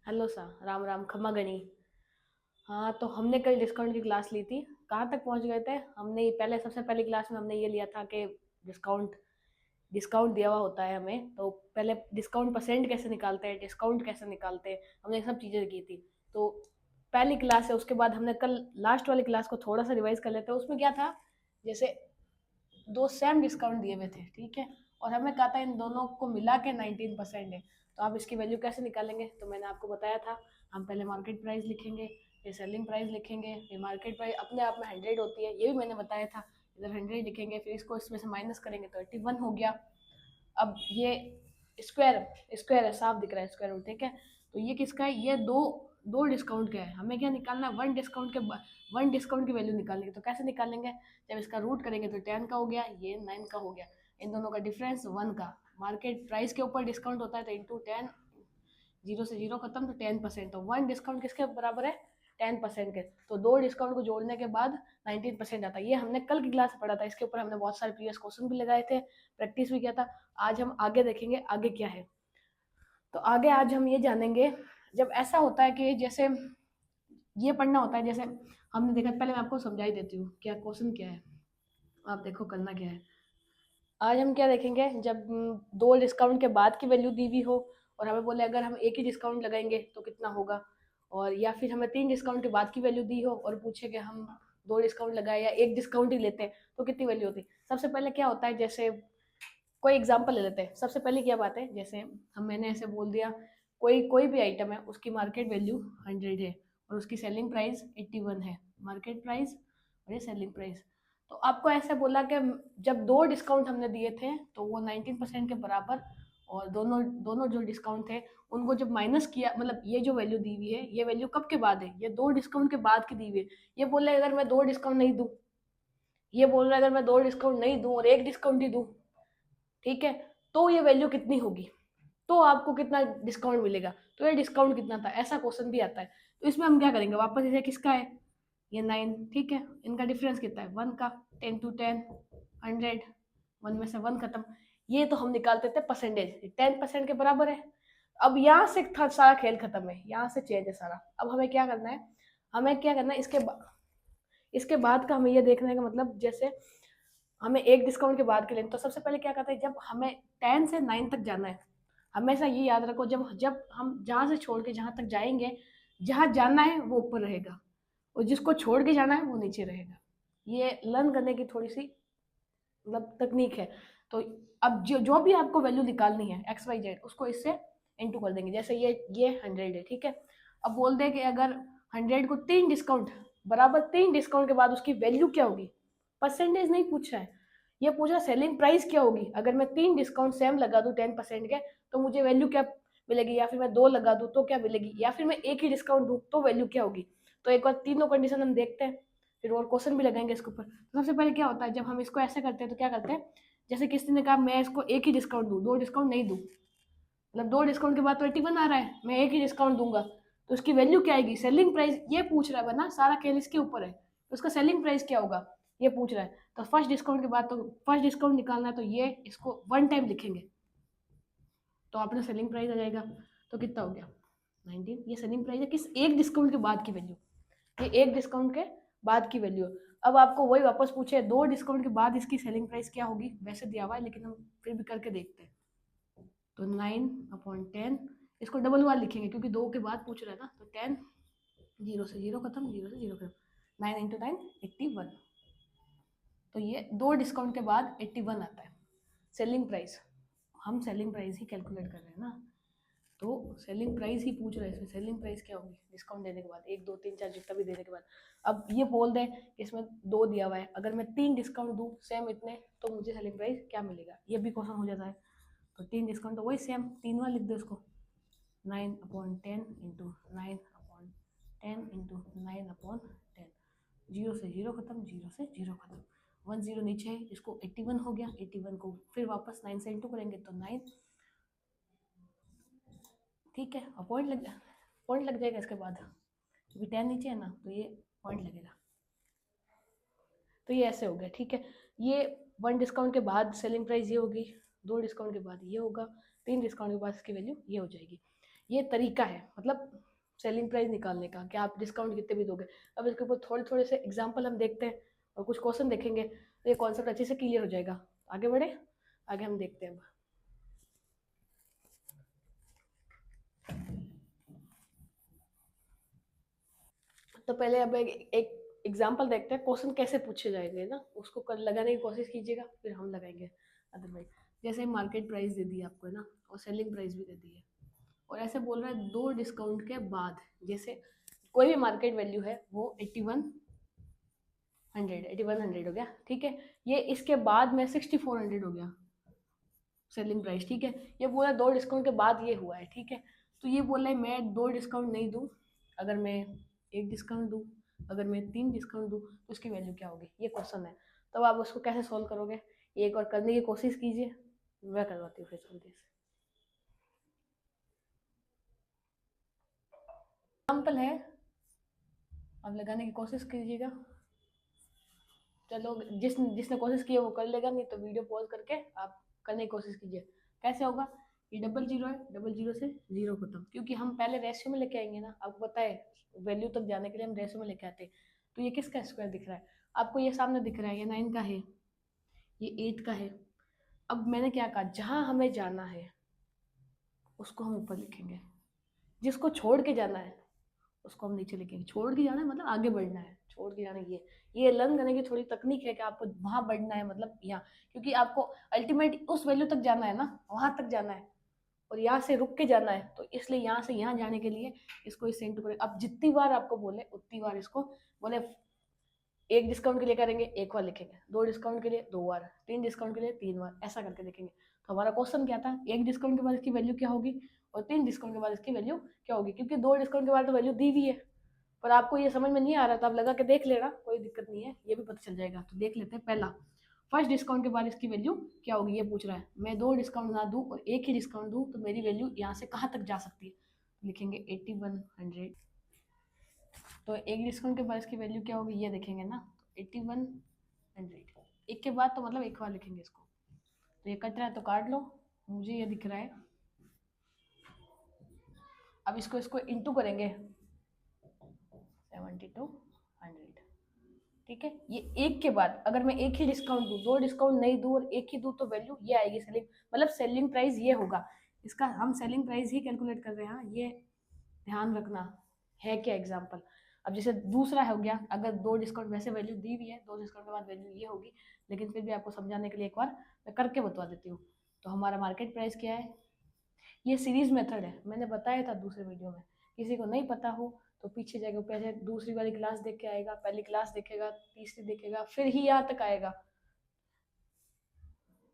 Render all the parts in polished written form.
Hello सा, राम राम, खम्मा गणी। हाँ, तो हमने कल डिस्काउंट की क्लास ली थी। कहाँ तक पहुँच गए थे? हमने पहले सबसे पहली क्लास में हमने ये लिया था कि डिस्काउंट डिस्काउंट दिया हुआ होता है हमें, तो पहले डिस्काउंट परसेंट कैसे निकालते हैं, डिस्काउंट कैसे निकालते हैं, हमने ये सब चीज़ें की थी। तो पहली क्लास है, उसके बाद हमने कल लास्ट वाली क्लास को थोड़ा सा रिवाइज कर लेते हैं। उसमें क्या था, जैसे दो सेम डिस्काउंट दिए हुए थे, ठीक है, और हमें कहा था इन दोनों को मिला के 19% है। तो आप इसकी वैल्यू कैसे निकालेंगे? तो मैंने आपको बताया था, हम पहले मार्केट प्राइस लिखेंगे, फिर सेलिंग प्राइस लिखेंगे, फिर मार्केट प्राइस अपने आप में 100 होती है, ये भी मैंने बताया था। इधर 100 लिखेंगे, फिर इसको इसमें से माइनस करेंगे तो 81 हो गया। अब ये स्क्वायर स्क्वायर है, साफ दिख रहा है स्क्वायर रूट, ठीक है। तो ये किसका है? ये दो दो डिस्काउंट का है। हमें क्या निकालना है? वन डिस्काउंट की वैल्यू निकालनी है। तो कैसे निकालेंगे? जब इसका रूट करेंगे तो 10 का हो गया, ये 9 का हो गया, इन दोनों का डिफरेंस 1 का। मार्केट प्राइस के ऊपर डिस्काउंट होता है तो इंटू 10, जीरो से जीरो खत्म, तो 10%। तो वन डिस्काउंट किसके बराबर है? 10% के। तो दो डिस्काउंट को जोड़ने के बाद 19% आता है। ये हमने कल की क्लास में पढ़ा था, इसके ऊपर हमने बहुत सारे प्रीवियस क्वेश्चन भी लगाए थे, प्रैक्टिस भी किया था। आज हम आगे देखेंगे आगे क्या है। तो आगे आज हम ये जानेंगे, जब ऐसा होता है कि जैसे ये पढ़ना होता है, जैसे हमने देखा, पहले मैं आपको समझा ही देती हूँ क्या क्वेश्चन क्या है। आप देखो करना क्या है। आज हम क्या देखेंगे, जब दो डिस्काउंट के बाद की वैल्यू दी हुई हो, और हमें बोले अगर हम एक ही डिस्काउंट लगाएंगे तो कितना होगा। और या फिर हमें 3 डिस्काउंट के बाद की वैल्यू दी हो और पूछे कि हम दो डिस्काउंट लगाए या एक डिस्काउंट ही लेते हैं तो कितनी वैल्यू होती। सबसे पहले क्या होता है, जैसे कोई एग्जांपल ले लेते हैं। सबसे पहले क्या बात है, जैसे मैंने ऐसे बोल दिया, कोई कोई भी आइटम है, उसकी मार्केट वैल्यू 100 है और उसकी सेलिंग प्राइस 81 है। मार्केट प्राइस और ये सेलिंग प्राइस। तो आपको ऐसे बोला कि जब दो डिस्काउंट हमने दिए थे तो वो 19% के बराबर, और दोनों दोनों जो डिस्काउंट थे उनको जब माइनस किया, मतलब ये जो वैल्यू दी हुई है, ये वैल्यू कब के बाद है? ये दो डिस्काउंट के बाद की दी हुई है। ये बोल रहे अगर मैं दो डिस्काउंट नहीं दूं, ये बोल रहा है अगर मैं दो डिस्काउंट नहीं दूं और एक डिस्काउंट ही दूं, ठीक है, तो ये वैल्यू कितनी होगी, तो आपको कितना डिस्काउंट मिलेगा, तो ये डिस्काउंट कितना था, ऐसा क्वेश्चन भी आता है। तो इसमें हम क्या करेंगे, वापस इसे किसका है, ये 9, ठीक है, इनका डिफरेंस कितना है? 1 का। 10 टू 10, 100, 1 में से 1 खत्म। ये तो हम निकालते थे परसेंटेज, 10% के बराबर है। अब यहाँ से था सारा खेल खत्म है, यहाँ से चेंज है सारा। अब हमें क्या करना है, इसके बाद का हमें ये देखने का, मतलब जैसे हमें एक डिस्काउंट के बाद के लेना, तो सबसे पहले क्या करते हैं, जब हमें 10 से 9 तक जाना है, हमेशा ये याद रखो, जब जब हम जहाँ से छोड़ के जहाँ तक जाएंगे, जहाँ जाना है वो ऊपर रहेगा और जिसको छोड़ के जाना है वो नीचे रहेगा। ये लर्न करने की थोड़ी सी मतलब तकनीक है। तो अब जो जो भी आपको वैल्यू निकालनी है एक्स वाई जेड, उसको इससे इंटू कर देंगे। जैसे ये 100 है, ठीक है। अब बोल दे कि अगर 100 को 3 डिस्काउंट बराबर, 3 डिस्काउंट के बाद उसकी वैल्यू क्या होगी। परसेंटेज नहीं पूछा है, ये पूछा सेलिंग प्राइस क्या होगी। अगर मैं 3 डिस्काउंट सेम लगा दूं 10% के, तो मुझे वैल्यू क्या मिलेगी, या फिर मैं दो लगा दूं तो क्या मिलेगी, या फिर मैं एक ही डिस्काउंट दूं तो वैल्यू क्या होगी। तो एक बार तीनों कंडीशन हम देखते हैं, फिर और क्वेश्चन भी लगाएंगे इसके ऊपर। तो सबसे पहले क्या होता है, जब हम इसको ऐसे करते हैं तो क्या करते हैं, जैसे किसी ने कहा मैं इसको एक ही डिस्काउंट दूं, दो डिस्काउंट नहीं दूं, मतलब दो डिस्काउंट के बाद तो 81 आ रहा है, मैं एक ही डिस्काउंट दूंगा, तो उसकी वैल्यू क्या आएगी, सेलिंग प्राइस। ये पूछ रहा है ना, सारा खेल इसके ऊपर है, तो उसका सेलिंग प्राइस क्या होगा ये पूछ रहा है। तो फर्स्ट डिस्काउंट के बाद तो फर्स्ट डिस्काउंट निकालना है, तो ये इसको वन टाइम लिखेंगे, तो आपने सेलिंग प्राइस आ जाएगा। तो कितना हो गया 19, ये सेलिंग प्राइस है किस एक डिस्काउंट के बाद की वैल्यू, ये एक डिस्काउंट के बाद की वैल्यू। अब आपको वही वापस पूछे दो डिस्काउंट के बाद इसकी सेलिंग प्राइस क्या होगी, वैसे दिया हुआ है लेकिन हम फिर भी करके देखते हैं। तो 9/10, इसको डबल वार लिखेंगे क्योंकि दो के बाद पूछ रहा है ना। तो 10, जीरो से जीरो खत्म, जीरो से जीरो खत्म, 9 × 9 81। तो ये दो डिस्काउंट के बाद 81 आता है सेलिंग प्राइस। हम सेलिंग प्राइस ही कैलकुलेट कर रहे हैं ना, तो सेलिंग प्राइस ही पूछ रहे हैं। इसमें सेलिंग प्राइस क्या होगी डिस्काउंट देने के बाद, एक दो तीन चार जितना भी देने के बाद। अब ये बोल दें कि इसमें दो दिया हुआ है, अगर मैं 3 डिस्काउंट दूं सेम इतने, तो मुझे सेलिंग प्राइस क्या मिलेगा, ये भी क्वेश्चन हो जाता है। तो 3 डिस्काउंट तो वही सेम, 3 बार लिख दो इसको, 9/10 इंटू 9/10 इंटू 9/10, जीरो से जीरो खत्म, जीरो से जीरो खत्म, 1 0 नीचे है, इसको 81 हो गया। 81 को फिर वापस 9 से इंटू करेंगे तो 9, ठीक है, और पॉइंट लग जाएगा इसके बाद, क्योंकि 10 नीचे है ना, तो ये पॉइंट लगेगा। तो ये ऐसे हो गया, ठीक है। ये 1 डिस्काउंट के बाद सेलिंग प्राइस ये होगी, 2 डिस्काउंट के बाद ये होगा, 3 डिस्काउंट के बाद इसकी वैल्यू ये हो जाएगी। ये तरीका है मतलब सेलिंग प्राइस निकालने का कि आप डिस्काउंट कितने भी दोगे। अब इसके ऊपर थोड़े थोड़े से एग्जाम्पल हम देखते हैं और कुछ क्वेश्चन देखेंगे तो ये कॉन्सेप्ट अच्छे से क्लियर हो जाएगा। आगे बढ़े, आगे हम देखते हैं। तो पहले अब एक एग्जाम्पल देखते हैं क्वेश्चन कैसे पूछे जाएंगे ना, उसको कर लगाने की कोशिश कीजिएगा फिर हम लगाएंगे अदरवाइज। जैसे मार्केट प्राइस दे दी आपको है ना, और सेलिंग प्राइस भी दे दी है, और ऐसे बोल रहा है 2 डिस्काउंट के बाद, जैसे कोई भी मार्केट वैल्यू है वो 8100 हो गया, ठीक है। ये इसके बाद में 6400 हो गया सेलिंग प्राइस, ठीक है। ये बोला 2 डिस्काउंट के बाद ये हुआ है, ठीक है। तो ये बोला है मैं 2 डिस्काउंट नहीं दूँ, अगर मैं 1 डिस्काउंट दूँ, अगर मैं 3 डिस्काउंट दूँ तो उसकी वैल्यू क्या होगी, ये क्वेश्चन है। तब आप उसको कैसे सॉल्व करोगे, एक और करने की कोशिश कीजिए, मैं करवाती हूँ फिर जल्दी से। एग्जाम्पल है, आप लगाने की कोशिश कीजिएगा। चलो जिसने कोशिश की है वो कर लेगा, नहीं तो वीडियो पॉज करके आप करने की कोशिश कीजिए। कैसे होगा, ये डबल जीरो है, डबल जीरो से जीरो खत्म, क्योंकि हम पहले रेशियो में लेके आएंगे ना, आपको पता है वैल्यू तक जाने के लिए हम रेशियो में लेके आते हैं। तो ये किसका स्क्वायर दिख रहा है आपको, ये सामने दिख रहा है, ये 9 का है, ये 8 का है। अब मैंने क्या कहा, जहाँ हमें जाना है उसको हम ऊपर लिखेंगे, जिसको छोड़ के जाना है उसको हम नीचे लिखेंगे। छोड़ के जाना है मतलब आगे बढ़ना है, छोड़ के जाना ये लर्न करने की थोड़ी तकनीक है कि आपको वहां बढ़ना है, मतलब यहाँ, क्योंकि आपको अल्टीमेट उस वैल्यू तक जाना है ना, वहां तक जाना है, और यहाँ से रुक के जाना है, तो इसलिए यहाँ से यहाँ जाने के लिए इसको इस इंटू करें। अब जितनी बार आपको बोले उतनी बार इसको बोले, 1 डिस्काउंट के लिए करेंगे 1 बार लिखेंगे, 2 डिस्काउंट के लिए 2 बार, 3 डिस्काउंट के लिए 3 बार, ऐसा करके लिखेंगे। तो हमारा क्वेश्चन क्या था, 1 डिस्काउंट के बाद इसकी वैल्यू क्या होगी और 3 डिस्काउंट के बाद इसकी वैल्यू क्या होगी, क्योंकि 2 डिस्काउंट के बाद तो वैल्यू दी हुई है, पर आपको ये समझ में नहीं आ रहा तो आप लगा के देख लेना, कोई दिक्कत नहीं है, ये भी पता चल जाएगा। तो देख लेते हैं, पहला फर्स्ट डिस्काउंट के बाद इसकी वैल्यू क्या होगी, ये पूछ रहा है। मैं 2 डिस्काउंट ना दूं और 1 ही डिस्काउंट दूं तो मेरी वैल्यू यहाँ से कहाँ तक जा सकती है, लिखेंगे 8100। तो 1 डिस्काउंट के बाद इसकी वैल्यू क्या होगी ये देखेंगे ना, 8100, एक के बाद तो मतलब एक बार लिखेंगे इसको। तो ये कट रहा है तो काट लो, मुझे ये दिख रहा है। अब इसको इसको इंटू करेंगे 7200, ठीक है। ये एक के बाद अगर मैं एक ही डिस्काउंट दूँ, 2 डिस्काउंट नहीं दूँ और एक ही दूँ तो वैल्यू ये आएगी सेलिंग, मतलब सेलिंग प्राइस ये होगा। इसका हम सेलिंग प्राइस ही कैलकुलेट कर रहे हैं, ये ध्यान रखना है क्या एग्जाम्पल। अब जैसे दूसरा हो गया, अगर 2 डिस्काउंट, वैसे वैल्यू दी हुई है, 2 डिस्काउंट के बाद वैल्यू ये होगी, लेकिन फिर भी आपको समझाने के लिए एक बार मैं करके बता देती हूँ। तो हमारा मार्केट प्राइस क्या है, ये सीरीज मेथड है, मैंने बताया था दूसरे वीडियो में। किसी को नहीं पता हो तो पीछे जाके पहले दूसरी वाली क्लास देख के आएगा, पहली क्लास देखेगा, तीसरी देखेगा, फिर ही यहाँ तक आएगा।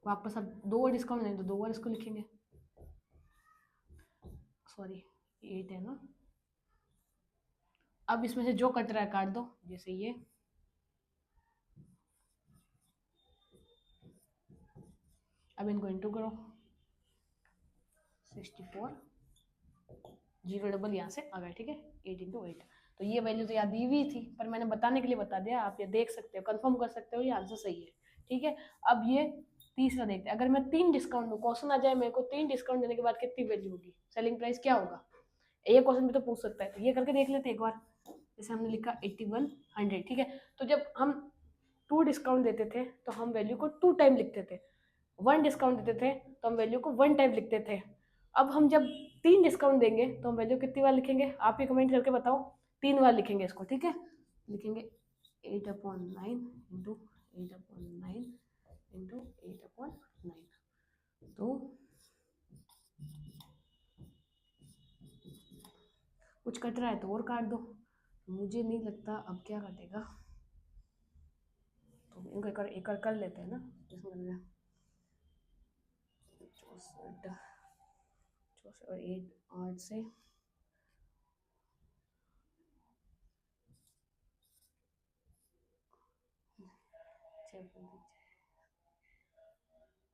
वापस अब 2 डिस्काउंट नहीं तो 2 बार इसको लिखेंगे, सॉरी 8 है ना। अब इसमें से जो कट रहा है काट दो, जैसे ये, अब इनको इंटू करो 64, जीरो डबल यहाँ से आ गया, ठीक है, 8 × 8। तो ये वैल्यू तो यहाँ दी हुई थी, पर मैंने बताने के लिए बता दिया, आप ये देख सकते हो, कंफर्म कर सकते हो ये आंसर सही है, ठीक है। अब ये तीसरा देखते हैं, अगर मैं 3 डिस्काउंट दूँ, क्वेश्चन आ जाए मेरे को 3 डिस्काउंट देने के बाद कितनी वैल्यू होगी, सेलिंग प्राइस क्या होगा, ये क्वेश्चन भी तो पूछ सकता है। तो ये करके देख लेते एक बार। जैसे हमने लिखा 8100, ठीक है। तो जब हम 2 डिस्काउंट देते थे तो हम वैल्यू को 2 टाइम लिखते थे, 1 डिस्काउंट देते थे तो हम वैल्यू को 1 टाइम लिखते थे। अब हम जब 3 डिस्काउंट देंगे तो हम वैल्यू कितनी बार लिखेंगे, आप ही कमेंट करके बताओ। 3 बार लिखेंगे इसको, ठीक है। लिखेंगे 8/9 इंटू 8/9 इंटू 8/9। तो कुछ कट रहा है तो और काट दो, मुझे नहीं लगता अब क्या कटेगा, तो इनको एक कर लेते हैं ना। इसमें 64 और 8 से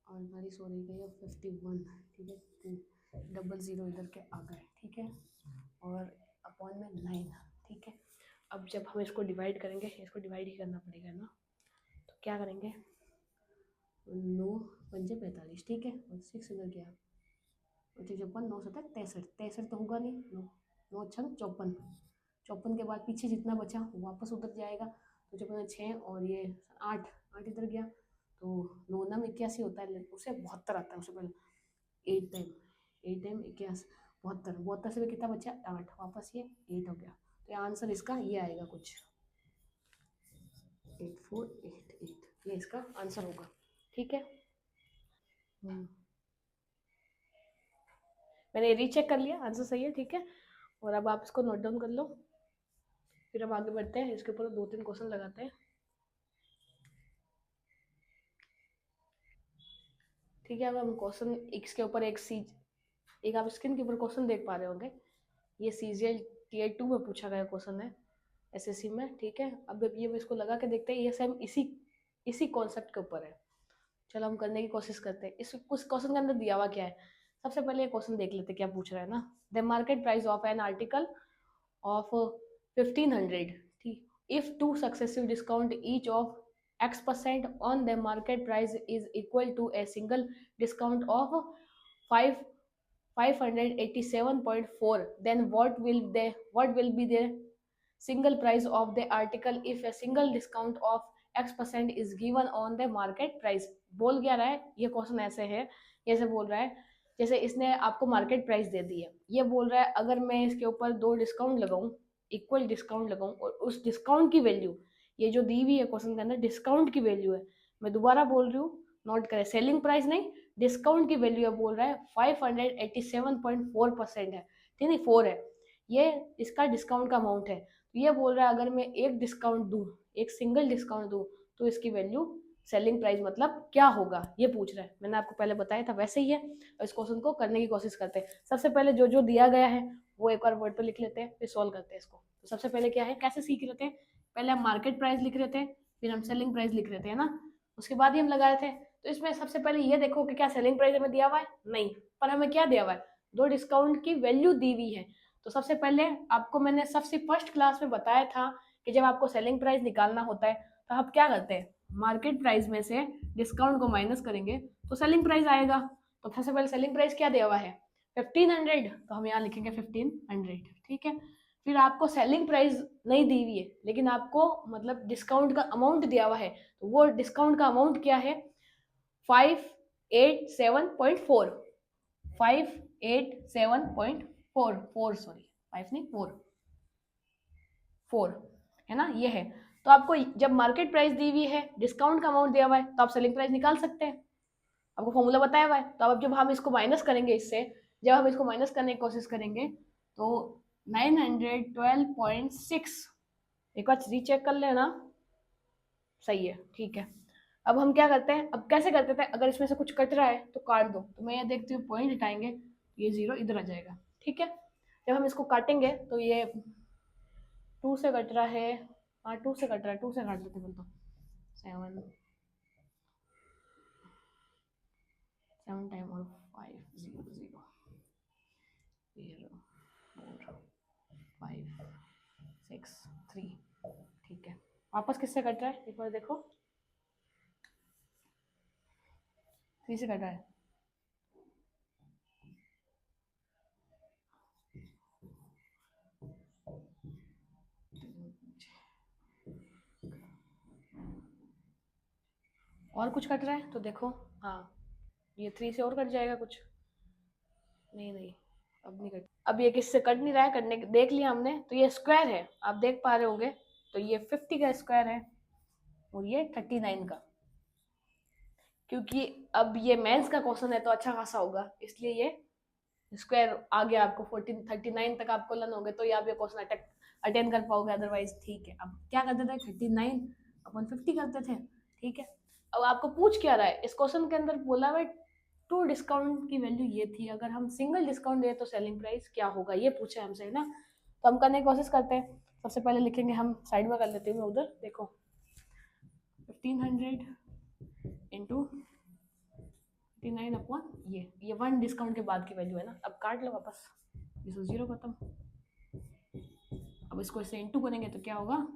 और हमारी सॉरी गई 51, ठीक है, डबल ज़ीरो इधर के आ गए, ठीक है, और अपॉन में 9, ठीक है। अब जब हम इसको डिवाइड करेंगे, इसको डिवाइड ही करना पड़ेगा ना, तो क्या करेंगे, 9 × 5 = 45, ठीक है, और 6 इधर गया 54 9 7 63, 63 तो होगा नहीं, 9 9 6 54, 54 के बाद पीछे जितना बचा वो वापस उधर जाएगा, तो 54 6 और ये 8 8 इधर गया, तो 9 9 81 होता है, उसे 72 आता है उससे पहले, 8 टाइम 81 72, 72 से भी कितना बचा 8, वापस ये 8 हो गया, तो आंसर इसका ये आएगा कुछ 8488, ये इसका आंसर होगा। ठीक है, मैंने रीचेक कर लिया, आंसर सही है। ठीक है, और अब आप इसको नोट डाउन कर लो, फिर हम आगे बढ़ते हैं, इसके ऊपर 2-3 क्वेश्चन लगाते हैं। ठीक है, अब हम क्वेश्चन एक्स के ऊपर एक आप स्क्रीन के ऊपर क्वेश्चन देख पा रहे होंगे, ये सीजीएल टीयर 2 में पूछा गया क्वेश्चन है एसएससी में। ठीक है, अब ये इसको लगा के देखते हैं, ये सेम इसी कॉन्सेप्ट के ऊपर है। चलो हम करने की कोशिश करते हैं। इस कुछ क्वेश्चन के अंदर दिया हुआ क्या है, सबसे पहले क्वेश्चन देख लेते हैं क्या पूछ रहा है ना। The market price of an article of 1500, ठीक, if two successive discount each of x% on the market price is equal to a single discount of 5 587.4, then what will be the single price of the article if a single discount of x% is given on the market price। बोल क्या रहा है ये question, ऐसे है, ऐसे बोल रहा है जैसे इसने आपको मार्केट प्राइस दे दी है, ये बोल रहा है अगर मैं इसके ऊपर 2 डिस्काउंट लगाऊं, इक्वल डिस्काउंट लगाऊं, और उस डिस्काउंट की वैल्यू, ये जो दी हुई है क्वेश्चन के अंदर डिस्काउंट की वैल्यू है, मैं दोबारा बोल रही हूँ, नोट करें, सेलिंग प्राइस नहीं, डिस्काउंट की वैल्यू है, बोल रहा है 587.4% है, ठीक है, 4 है, ये इसका डिस्काउंट का अमाउंट है। तो ये बोल रहा है अगर मैं एक डिस्काउंट दूं, एक सिंगल डिस्काउंट दूं, तो इसकी वैल्यू सेलिंग प्राइस मतलब क्या होगा, ये पूछ रहा है। मैंने आपको पहले बताया था वैसे ही है, और इस क्वेश्चन को करने की कोशिश करते हैं। सबसे पहले जो जो दिया गया है वो एक बार वर्ड पे लिख लेते हैं, फिर सॉल्व करते हैं इसको। तो सबसे पहले क्या है, कैसे सीख रहे थे, पहले हम मार्केट प्राइस लिख रहे थे, फिर हम सेलिंग प्राइस लिख रहे थे ना, उसके बाद ही हम लगा रहे थे। तो इसमें सबसे पहले ये देखो कि क्या सेलिंग प्राइस हमें दिया हुआ है, नहीं, पर हमें क्या दिया हुआ है, 2 डिस्काउंट की वैल्यू दी हुई है। तो सबसे पहले आपको मैंने सबसे फर्स्ट क्लास में बताया था कि जब आपको सेलिंग प्राइस निकालना होता है तो आप क्या करते हैं, मार्केट प्राइस में से डिस्काउंट को माइनस करेंगे तो सेलिंग प्राइस आएगा। तो सबसे पहले सेलिंग प्राइस क्या दिया हुआ है 1500, तो हम यहाँ लिखेंगे 1500। ठीक है, फिर आपको सेलिंग प्राइस नहीं दी हुई है, लेकिन आपको मतलब डिस्काउंट का अमाउंट दिया हुआ है, तो वो डिस्काउंट का अमाउंट क्या है 587.4, 587.4, सॉरी 5 नहीं 4 है ना, ये है। तो आपको जब मार्केट प्राइस दी हुई है, डिस्काउंट का अमाउंट दिया हुआ है, तो आप सेलिंग प्राइस निकाल सकते हैं, आपको फॉर्मूला बताया हुआ है। तो अब जब हम इसको माइनस करेंगे इससे, जब हम इसको माइनस करने की कोशिश करेंगे तो 912.6, एक बार रीचेक कर लेना, सही है। ठीक है, अब हम क्या करते हैं, अब कैसे करते थे, अगर इसमें से कुछ कट रहा है तो काट दो, तो मैं ये देखती हूँ पॉइंट हटाएंगे, ये 0 इधर आ जाएगा। ठीक है, जब हम इसको काटेंगे तो ये 2 से कट रहा है, हाँ 2 से कट रहा है, 2 से काट लेते फिर तो 7 टाइम और 5 0 0 4 5 6 3। ठीक है, वापस किससे कट रहा है एक बार देखो, 3 से कट रहा है। और कुछ कट रहा है तो देखो, हाँ ये 3 से और कट जाएगा कुछ, नहीं नहीं अब नहीं कट, अब ये किससे कट नहीं रहा है, कटने देख लिया हमने, तो ये स्क्वायर है, आप देख पा रहे होंगे, तो ये 50 का स्क्वायर है और ये 39 का, क्योंकि अब ये मेंस का क्वेश्चन है तो अच्छा खासा होगा, इसलिए ये स्क्वायर आ गया आपको 14 39 तक आपको लन हो गए, तो ये आप ये क्वेश्चन अटेंड कर पाओगे, अदरवाइज ठीक है। अब क्या करते थे 39 अपन 50 करते थे। ठीक है, अब आपको पूछ क्या रहा है इस क्वेश्चन के अंदर, बोला हुआ 2 डिस्काउंट की वैल्यू ये थी, अगर हम सिंगल डिस्काउंट दे तो सेलिंग प्राइस क्या होगा, ये पूछा है हमसे, है ना। तो हम करने की कोशिश करते हैं, सबसे पहले लिखेंगे हम, साइड में कर लेते हैं उधर, देखो 1500 इंटू 59 अपॉन ये 1 डिस्काउंट के बाद की वैल्यू है ना, अब काट लो वापस, ये तो 0 खत्म। अब इसको इससे इंटू करेंगे तो क्या होगा,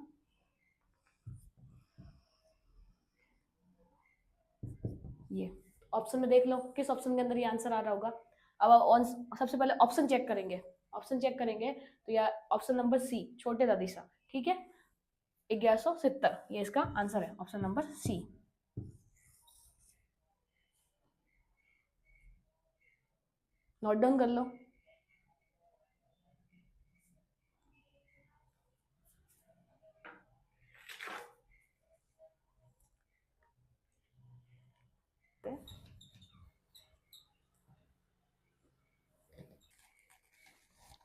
ये ऑप्शन में देख लो किस ऑप्शन के अंदर ये आंसर आ रहा होगा। अब सबसे पहले ऑप्शन चेक करेंगे, तो या ऑप्शन नंबर सी छोटे दादीसा, ठीक है, 1170 ये इसका आंसर है, option number C. Note down कर लो।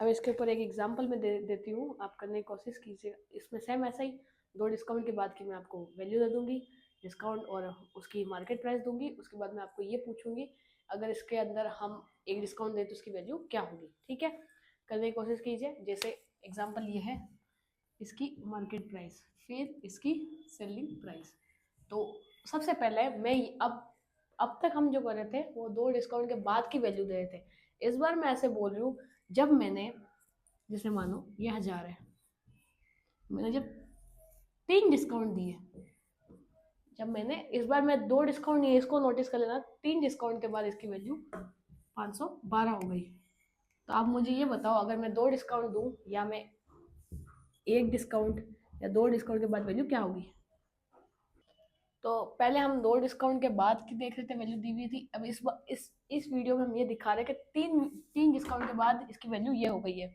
अब इसके ऊपर एक एग्जांपल मैं देती हूँ, आप करने की कोशिश कीजिएगा। इसमें सेम ऐसा ही 2 डिस्काउंट के बाद की मैं आपको वैल्यू दे दूंगी, डिस्काउंट और उसकी मार्केट प्राइस दूंगी। उसके बाद मैं आपको ये पूछूंगी अगर इसके अंदर हम एक डिस्काउंट दें तो उसकी वैल्यू क्या होगी, ठीक है। करने की कोशिश कीजिए। जैसे एग्जाम्पल ये है, इसकी मार्केट प्राइस, फिर इसकी सेलिंग प्राइस। तो सबसे पहले मैं अब तक हम जो कर रहे थे वो 2 डिस्काउंट के बाद की वैल्यू दे रहे थे। इस बार मैं ऐसे बोल रही हूँ, जब मैंने, जैसे मानो ये 1000 है, मैंने जब 3 डिस्काउंट दिए, जब मैंने इस बार मैं 2 डिस्काउंट नहीं, इसको नोटिस कर लेना, 3 डिस्काउंट के बाद इसकी वैल्यू 512 हो गई। तो आप मुझे ये बताओ, अगर मैं 2 डिस्काउंट दूं या मैं 1 डिस्काउंट या 2 डिस्काउंट के बाद वैल्यू क्या होगी। तो पहले हम 2 डिस्काउंट के बाद की देख रहे थे, वैल्यू दी हुई थी। अब इस वीडियो में हम ये दिखा रहे हैं कि तीन डिस्काउंट के बाद इसकी वैल्यू ये हो गई है।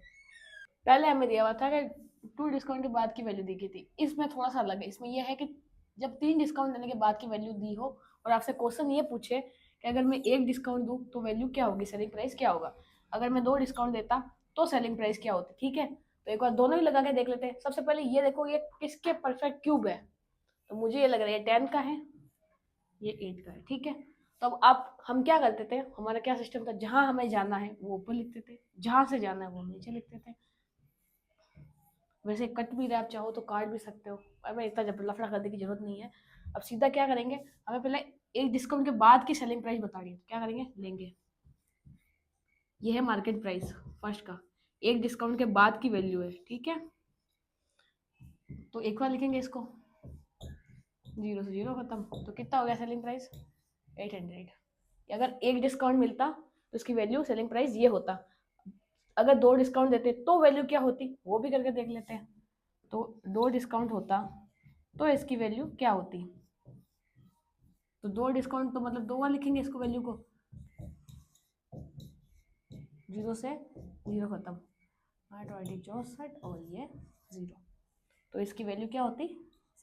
पहले हमें दिया हुआ था कि 2 डिस्काउंट के बाद की वैल्यू दी गई थी। इसमें थोड़ा सा अलग है, इसमें यह है कि जब 3 डिस्काउंट देने के बाद की वैल्यू दी हो और आपसे क्वेश्चन ये पूछे कि अगर मैं 1 डिस्काउंट दूं तो वैल्यू क्या होगी, सेलिंग प्राइस क्या होगा, अगर मैं 2 डिस्काउंट देता तो सेलिंग प्राइस क्या होती, ठीक है। तो एक बार दोनों ही लगा के देख लेते हैं। सबसे पहले ये देखो, ये किसके परफेक्ट क्यूब है, तो मुझे ये लग रहा है 10 का है, ये 8 का है, ठीक है। तो अब आप हम क्या करते थे, हमारा क्या सिस्टम था, जहां हमें जाना है वो ऊपर लिखते थे, जहां से जाना है वो नीचे लिखते थे। वैसे कट भी रहे, आप चाहो तो काट भी सकते हो, हमें इतना जब लफड़ा करने की जरूरत नहीं है। अब सीधा क्या करेंगे, हमें पहले एक डिस्काउंट के बाद की सेलिंग प्राइस बता रही है, तो क्या करेंगे, लेंगे, ये है मार्केट प्राइस फर्स्ट का, एक डिस्काउंट के बाद की वैल्यू है, ठीक है। तो एक बार लिखेंगे इसको, 0 से 0 खत्म, तो कितना हो गया सेलिंग प्राइस, 800। अगर एक डिस्काउंट मिलता तो इसकी वैल्यू सेलिंग प्राइस ये होता, अगर 2 डिस्काउंट देते तो वैल्यू क्या होती, वो भी करके देख लेते हैं। तो 2 डिस्काउंट होता तो इसकी वैल्यू क्या होती, तो 2 डिस्काउंट तो मतलब 2 बार लिखेंगे इसको, वैल्यू को, 0 से 0 खत्म, 8 और ये 0, तो इसकी वैल्यू क्या होती,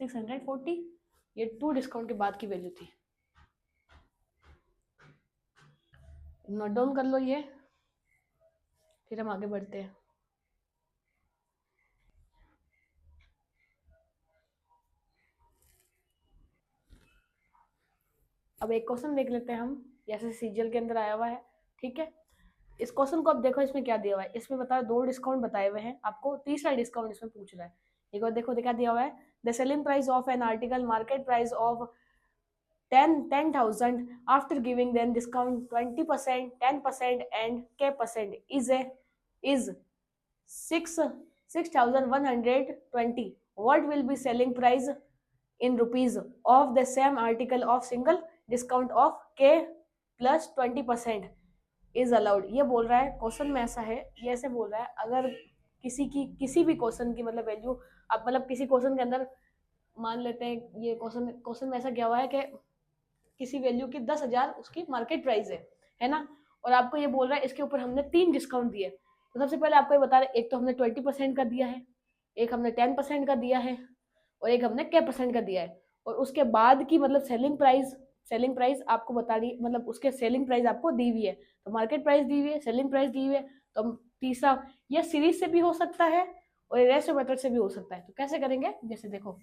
640। ये 2 डिस्काउंट के बाद की वैल्यू थी। नोट डाउन कर लो ये, फिर हम आगे बढ़ते हैं। अब एक क्वेश्चन देख लेते हैं हम, जैसे सीजीएल के अंदर आया हुआ है, ठीक है। इस क्वेश्चन को अब देखो, इसमें क्या दिया हुआ है, इसमें बताओ 2 डिस्काउंट बताए हुए हैं, आपको तीसरा डिस्काउंट इसमें पूछ रहा है। एक बार देखो क्या दिया हुआ है, the selling price of an article, market price of 10,000 after giving them discount 20%, 10% and k% is 6,120. What will be selling price in rupees of the same article of single discount of k plus 20% is allowed। ये बोल रहा है, question में ऐसा है, ये ऐसे बोल रहा है, अगर किसी भी क्वेश्चन की मतलब वैल्यू, आप मतलब किसी क्वेश्चन के अंदर मान लेते हैं, ये क्वेश्चन में ऐसा क्या हुआ है कि किसी वैल्यू की 10,000 उसकी मार्केट प्राइस है ना, और आपको ये बोल रहा है इसके ऊपर हमने 3 डिस्काउंट दिए। तो सबसे पहले आपको ये बता रहे, एक तो हमने 20% का दिया है, एक हमने 10% का दिया है, और एक हमने क्या परसेंट का दिया है, और उसके बाद की मतलब सेलिंग प्राइस आपको बता रही, मतलब उसके सेलिंग प्राइस आपको दी हुई है, तो मार्केट प्राइस दी हुई है, सेलिंग प्राइस दी हुई है। तो हम तीसरा, ये सीरीज से भी हो सकता है और रेशियो मेथड से भी हो सकता है। तो कैसे करेंगे, जैसे देखो,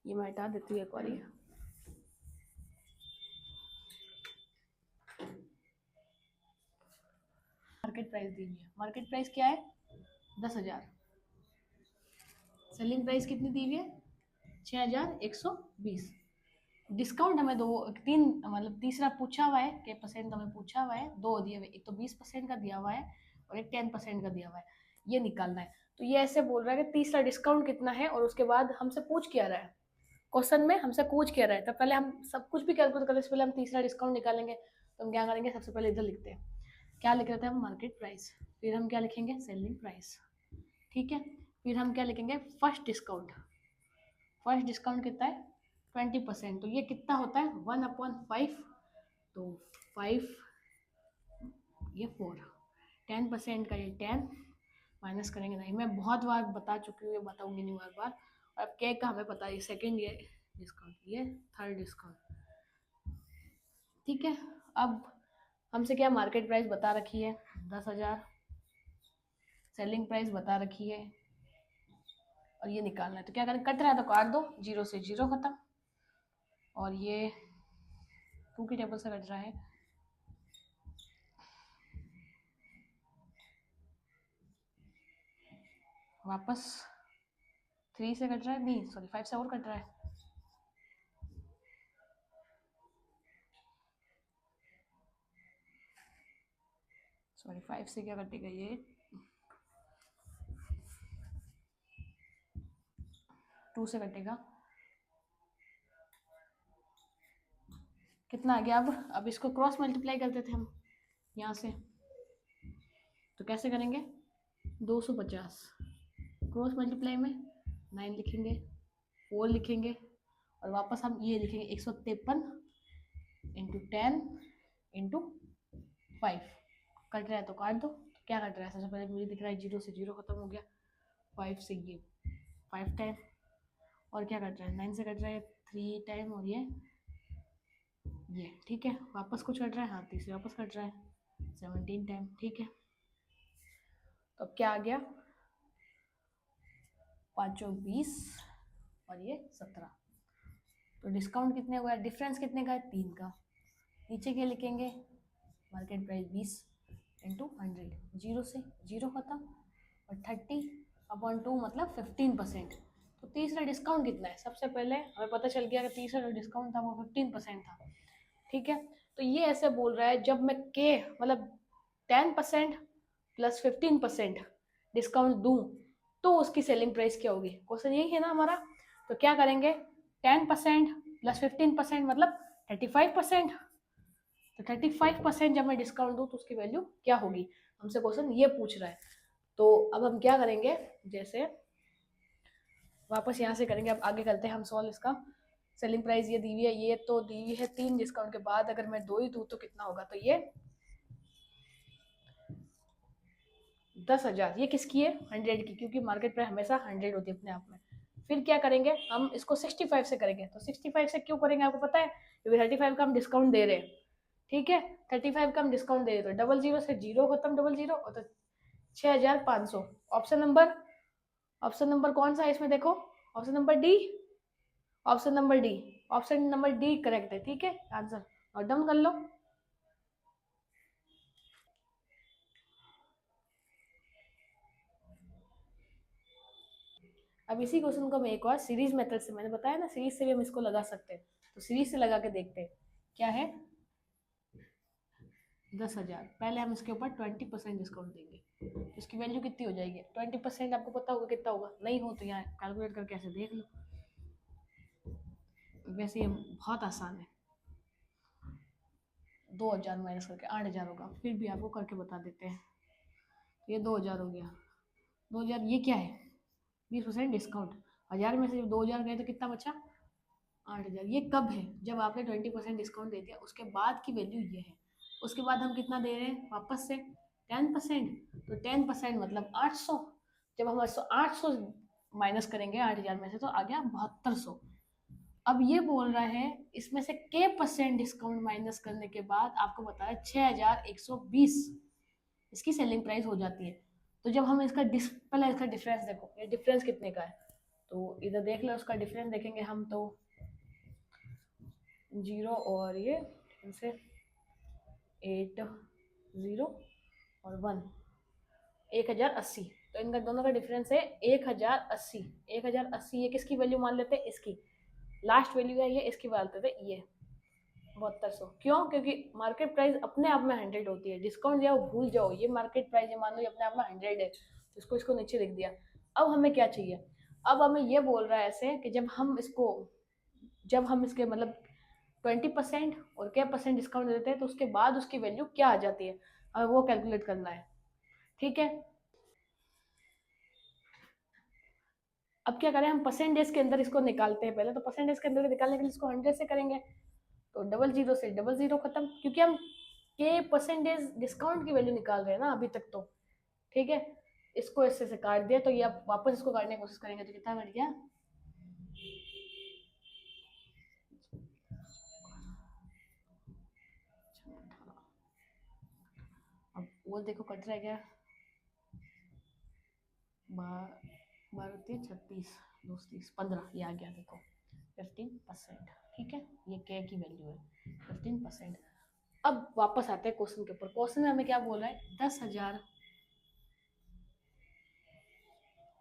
ये मैं हटा देती हूँ एक बार, मार्केट प्राइस दी हुई है, मार्केट प्राइस क्या है, 10,000, सेलिंग प्राइस कितनी दी हुई है, 6,120। डिस्काउंट हमें 3 मतलब तीसरा पूछा हुआ है कि परसेंट हमें पूछा हुआ है, 2 दिए हुए, एक तो 20% का दिया हुआ है और एक 10% का दिया हुआ है, ये निकालना है। तो ये ऐसे बोल रहा है कि तीसरा डिस्काउंट कितना है, और उसके बाद हमसे पूछ क्या रहा है, क्वेश्चन में हमसे पूछ क्या रहा है। तो पहले हम सब कुछ भी कैलकुलेट करने से पहले हम तीसरा डिस्काउंट निकालेंगे। तो हम क्या करेंगे, सबसे पहले इधर लिखते हैं, क्या लिख रहे थे हम, मार्केट प्राइस, फिर हम क्या लिखेंगे, सेलिंग प्राइस, ठीक है। फिर हम क्या लिखेंगे, फर्स्ट डिस्काउंट। फर्स्ट डिस्काउंट कितना है, 20%, तो ये कितना होता है 1/5, तो 5, ये 4, 10% का ये 10 माइनस करेंगे, नहीं मैं बहुत बार बता चुकी हूँ, ये बताऊंगी नहीं बार बार। अब केक का हमें पता है, सेकेंड ये डिस्काउंट, ये थर्ड डिस्काउंट, ठीक है। अब हमसे क्या मार्केट प्राइस बता रखी है 10,000, सेलिंग प्राइस बता रखी है, और ये निकालना है, तो क्या करें, कट रहा है तो काट दो, 0 से 0 खत्म, और ये 2 की टेबल से कट रहा है, वापस 3 से कट रहा है, नहीं सॉरी 5 से और कट रहा है, सॉरी 5 से क्या कटेगा, ये 2 से कटेगा, कितना आ गया, अब इसको क्रॉस मल्टीप्लाई करते थे हम यहाँ से, तो कैसे करेंगे, 250 क्रॉस मल्टीप्लाई में 9 लिखेंगे, 4 लिखेंगे, और वापस हम ये लिखेंगे 153 इंटू 10 इंटू 5, कट रहा है तो काट दो, तो क्या कट रहा है, सबसे पहले मुझे दिख रहा है 0 से 0 खत्म हो गया, 5 से ये 5 टाइम, और क्या कट रहा है 9 से कट रहा है 3 टाइम, और ये ठीक है, वापस कुछ कट रहा है, हाँ 3 से वापस कट रहा है 17 टाइम, ठीक है। तो अब क्या आ गया, 5 20 और ये 17, तो डिस्काउंट कितने हुआ है, डिफरेंस कितने का है, 3 का, नीचे क्या लिखेंगे, मार्केट प्राइस 20 इंटू 100, 0 से 0 खत्म, और 30/2 मतलब 15%, तो तीसरा डिस्काउंट कितना है, सबसे पहले हमें पता चल गया कि तीसरा जो डिस्काउंट था वो 15% था, ठीक है। तो ये ऐसे बोल रहा है, जब मैं के मतलब 10% प्लस 15% डिस्काउंट दूं तो उसकी सेलिंग प्राइस क्या होगी, क्वेश्चन यही है ना हमारा। तो क्या करेंगे, 10% प्लस 15% मतलब 35%, तो 35% जब मैं डिस्काउंट दूं तो उसकी वैल्यू क्या होगी, हमसे क्वेश्चन ये पूछ रहा है। तो अब हम क्या करेंगे, जैसे वापस यहाँ से करेंगे, अब आगे करते हैं हम सॉल्व इसका। सेलिंग प्राइस ये दी हुई है, ये तो दी हुई है 3 डिस्काउंट के बाद, अगर मैं 2 ही दूँ तो कितना होगा, तो ये 10,000, ये किसकी है 100 की, क्योंकि मार्केट प्राइस हमेशा 100 होती है अपने आप में। फिर क्या करेंगे, हम इसको 65 से करेंगे, तो 65 से क्यों करेंगे आपको पता है, क्योंकि 35 का हम डिस्काउंट दे रहे हैं, ठीक है, 35 का हम डिस्काउंट दे रहे हैं, तो 00 से 0 खत्म, 00 और तो 6,500, ऑप्शन नंबर कौन सा है इसमें, देखो option number D, option number D, option number D correct है, ठीक है आंसर, और डाउन कर लो। अब इसी क्वेश्चन को हम एक और सीरीज मेथड से, मैंने बताया ना सीरीज से भी हम इसको लगा सकते हैं, तो सीरीज से लगा के देखते हैं क्या है, 10,000, पहले हम इसके ऊपर 20% डिस्काउंट देंगे, तो इसकी वैल्यू कितनी हो जाएगी, 20% आपको पता होगा कितना होगा, नहीं हो तो यहाँ कैलकुलेट करके ऐसे देख लो, वैसे ये बहुत आसान है, 2,000 माइनस करके 8,000 होगा, फिर भी आपको करके बता देते हैं, तो ये 2,000 हो गया, 2,000 ये क्या है, 20% डिस्काउंट, 1000 में से जब 2,000 गए तो कितना बचा, 8,000, ये कब है, जब आपने 20% डिस्काउंट दे दिया उसके बाद की वैल्यू ये है, उसके बाद हम कितना दे रहे हैं वापस से 10%, तो 10% मतलब 800, जब हम 800 माइनस करेंगे 8,000 में से तो आ गया 7200। अब ये बोल रहा है इसमें से के परसेंट डिस्काउंट माइनस करने के बाद आपको बता है 6,120 इसकी सेलिंग प्राइस हो जाती है। तो जब हम इसका पहले इसका डिफरेंस देखो, ये डिफरेंस कितने का है, तो इधर देख लो उसका डिफरेंस देखेंगे हम, तो 0 और ये इनसे 80 और 1, 1,080, तो इनका दोनों का डिफरेंस है 1,080, 1,080, ये किसकी वैल्यू मान लेते हैं, इसकी लास्ट वैल्यू है ये, इसकी मान लेते थे ये 7200, क्यों, क्योंकि मार्केट प्राइस अपने आप में 100 होती है, डिस्काउंट जाओ भूल जाओ, ये मार्केट प्राइस है, मान लो ये अपने आप में 100 है, तो इसको नीचे लिख दिया। अब हमें क्या चाहिए, अब हमें ये बोल रहा है ऐसे कि जब हम इसके मतलब 20% और क्या परसेंट डिस्काउंट देते हैं तो उसके बाद उसकी वैल्यू क्या आ जाती है, हमें वो कैलकुलेट करना है। ठीक है, अब क्या करें, हम परसेंटेज के अंदर इसको निकालते हैं। पहले तो परसेंटेज के अंदर निकालने के लिए इसको 100 से करेंगे, तो डबल जीरो से डबल जीरो खत्म, क्योंकि हम के परसेंटेज डिस्काउंट की वैल्यू निकाल रहे हैं ना अभी तक तो। ठीक है, इसको इससे से काट दिया, तो ये आप वापस इसको काटने की कोशिश करेंगे तो कितना कट गया, अब वो देखो कट रहा है क्या, 12 36 2 15, ये आ गया देखो 15%। ठीक है, ये के की वैल्यू है 15%। अब वापस आते हैं क्वेश्चन के ऊपर। क्वेश्चन में हमें क्या बोल रहा है, 10,000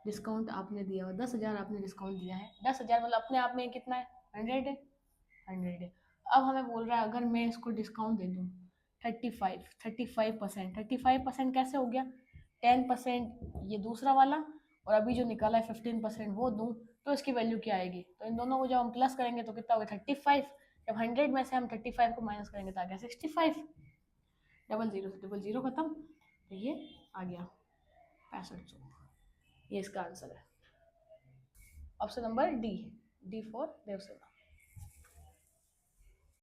डिस्काउंट आपने दिया हुआ, 10,000 आपने डिस्काउंट दिया है। 10,000 मतलब अपने आप में कितना है, 100 है, 100 है। अब हमें बोल रहा है अगर मैं इसको डिस्काउंट दे दूँ 35%, 35% कैसे हो गया, 10% ये दूसरा वाला, और अभी जो निकाला है 15% वो दूँ, तो इसकी वैल्यू क्या आएगी। तो इन दोनों को जब हम प्लस करेंगे तो कितना होगा, 35। जब 100 में से हम 35 को माइनस करेंगे तो आ गया 65। डबल जीरो से डबल जीरो खत्म, तो ये आ गया 6500। ये इसका आंसर है, option number D, D for Devasena.